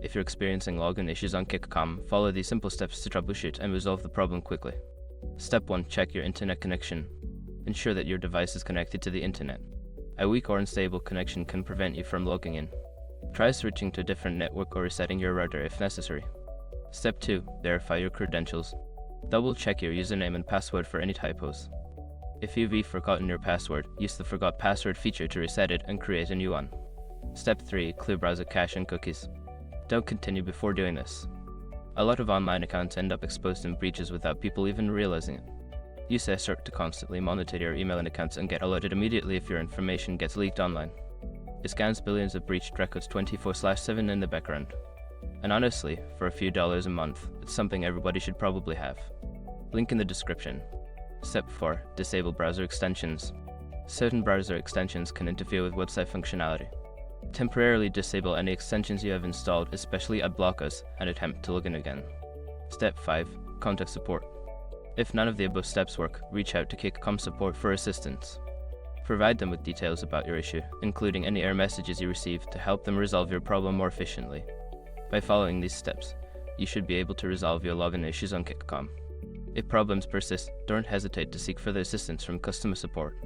If you're experiencing login issues on Kick.com, follow these simple steps to troubleshoot and resolve the problem quickly. Step 1. Check your internet connection. Ensure that your device is connected to the internet. A weak or unstable connection can prevent you from logging in. Try switching to a different network or resetting your router if necessary. Step 2. Verify your credentials. Double check your username and password for any typos. If you've forgotten your password, use the Forgot Password feature to reset it and create a new one. Step 3. Clear browser cache and cookies. Don't continue before doing this. A lot of online accounts end up exposed in breaches without people even realizing it. Use SSRT to constantly monitor your emailing accounts and get alerted immediately if your information gets leaked online. It scans billions of breached records 24/7 in the background. And honestly, for a few dollars a month, it's something everybody should probably have. Link in the description. Step 4. Disable browser extensions. Certain browser extensions can interfere with website functionality. Temporarily disable any extensions you have installed, especially ad blockers, and attempt to log in again. Step 5. Contact support. If none of the above steps work, reach out to Kick.com support for assistance. Provide them with details about your issue, including any error messages you receive, to help them resolve your problem more efficiently. By following these steps, you should be able to resolve your login issues on Kick.com. If problems persist, don't hesitate to seek further assistance from customer support.